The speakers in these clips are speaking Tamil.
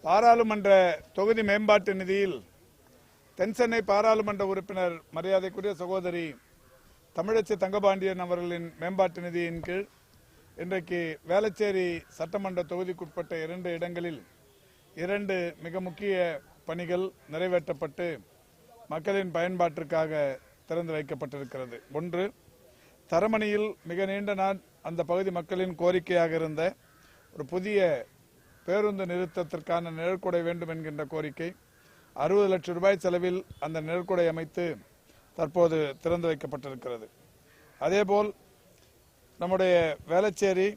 பாராளுமன்ற தொகுதி மேம்பாட்டு நிதியில் தென்சென்னை பாராளுமன்ற உறுப்பினர் மரியாதைக்குரிய சகோதரி தமிழச்சி தங்கபாண்டியன் அவர்களின் மேம்பாட்டு நிதியின் கீழ் இன்றைக்கு வேளச்சேரி சட்டமன்ற தொகுதிக்குட்பட்ட 2 இடங்களில் 2 மிக முக்கிய பணிகள் நிறைவேற்றப்பட்டு மக்களின் பயன்பாட்டிற்காக திறந்து வைக்கப்பட்டிருக்கிறது. ஒன்று, தரமணியில் மிக நீண்ட நாள் அந்த பகுதி மக்களின் கோரிக்கையாக இருந்த ஒரு புதிய பேருந்து நிறுத்தத்திற்கான நிழற்குடை வேண்டும் என்கின்ற கோரிக்கை 60 லட்சம் ரூபாய் செலவில் அந்த நிழற்குடை அமைத்து தற்போது திறந்து வைக்கப்பட்டிருக்கிறது. அதேபோல் நம்முடைய வேளச்சேரி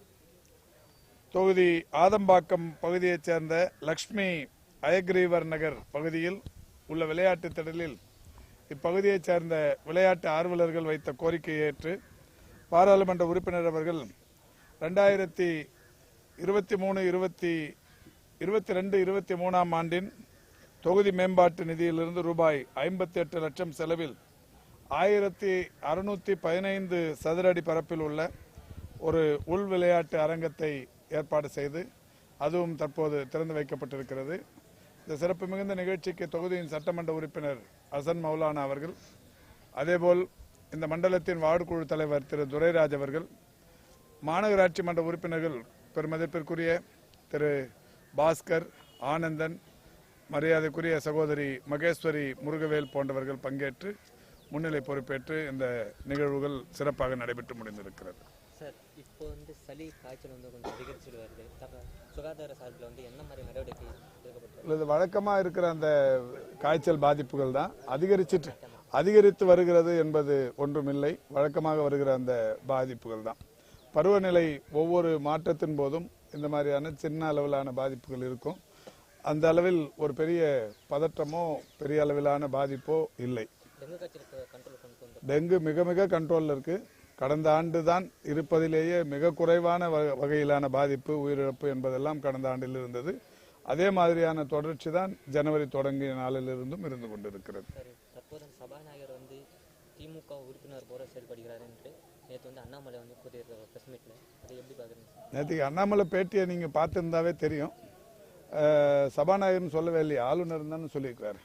தொகுதி ஆதம்பாக்கம் பகுதியைச் சேர்ந்த லக்ஷ்மி அயக்ரீவர் நகர் பகுதியில் உள்ள விளையாட்டு திடலில் இப்பகுதியைச் சேர்ந்த விளையாட்டு ஆர்வலர்கள் வைத்த கோரிக்கையை ஏற்று பாராளுமன்ற உறுப்பினர் அவர்கள் 2023 ஆண்டின் தொகுதி மேம்பாட்டு நிதியிலிருந்து ரூபாய் 58 லட்சம் செலவில் 1615 சதுர அடி பரப்பில் உள்ள ஒரு உள் விளையாட்டு அரங்கத்தை ஏற்பாடு செய்து அதுவும் தற்போது திறந்து வைக்கப்பட்டிருக்கிறது. இந்த சிறப்பு மிகுந்த நிகழ்ச்சிக்கு தொகுதியின் சட்டமன்ற உறுப்பினர் ஹசன் மௌலானா அவர்கள், அதேபோல் இந்த மண்டலத்தின் வார்டு குழு தலைவர் திரு துரைராஜ் அவர்கள், மாநகராட்சி மன்ற உறுப்பினர்கள் பெருமதிப்பிற்குரிய திரு பாஸ்கர், ஆனந்தன், மரியாதைக்குரிய சகோதரி மகேஸ்வரி முருகவேல் போன்றவர்கள் பங்கேற்று முன்னிலை பொறுப்பேற்று இந்த நிகழ்வுகள் சிறப்பாக நடைபெற்று முடிந்திருக்கிறது. சார், இப்போ சளி காய்ச்சல் கொஞ்சம் அதிகரிச்சுட்டு வருது. சுகாதார சார்பில் என்ன மாதிரி நடவடிக்கை எடுக்கப்பட்டது? இது வழக்கமாக இருக்கிற அந்த காய்ச்சல் பாதிப்புகள் தான் அதிகரித்து வருகிறது என்பது ஒன்றுமில்லை. வழக்கமாக வருகிற அந்த பாதிப்புகள் தான். பருவநிலை ஒவ்வொரு மாற்றத்தின் போதும் இந்த மாதிரியான சின்ன அளவிலான பாதிப்புகள் இருக்கும். அந்த அளவில் ஒரு பெரிய பதற்றமோ பெரிய அளவிலான பாதிப்போ இல்லை. டெங்கு மிக மிக கண்ட்ரோலில் இருக்கு. கடந்த ஆண்டு தான் இருப்பதிலேயே மிக குறைவான வகையிலான பாதிப்பு, உயிரிழப்பு என்பதெல்லாம் கடந்த ஆண்டில் இருந்தது. அதே மாதிரியான தொடர்ச்சி தான் ஜனவரி தொடங்கிய நாளிலிருந்தும் இருந்து கொண்டிருக்கிறது. தற்போது சபாநாயகர் திமுக உறுப்பினர் போல செயல்படுகிறார் என்று நேற்று அண்ணாமலை கூறியிருக்கார் பிரஸ் மீட்ல. அதை எப்படி பாக்குறீங்க? நேற்றுக்கு அண்ணாமலை பேட்டியை நீங்க பார்த்திருந்தாவே தெரியும். சபாநாயகர்னு சொல்லவே இல்லையா, ஆளுநர் தான் சொல்லியிருக்கிறாரு.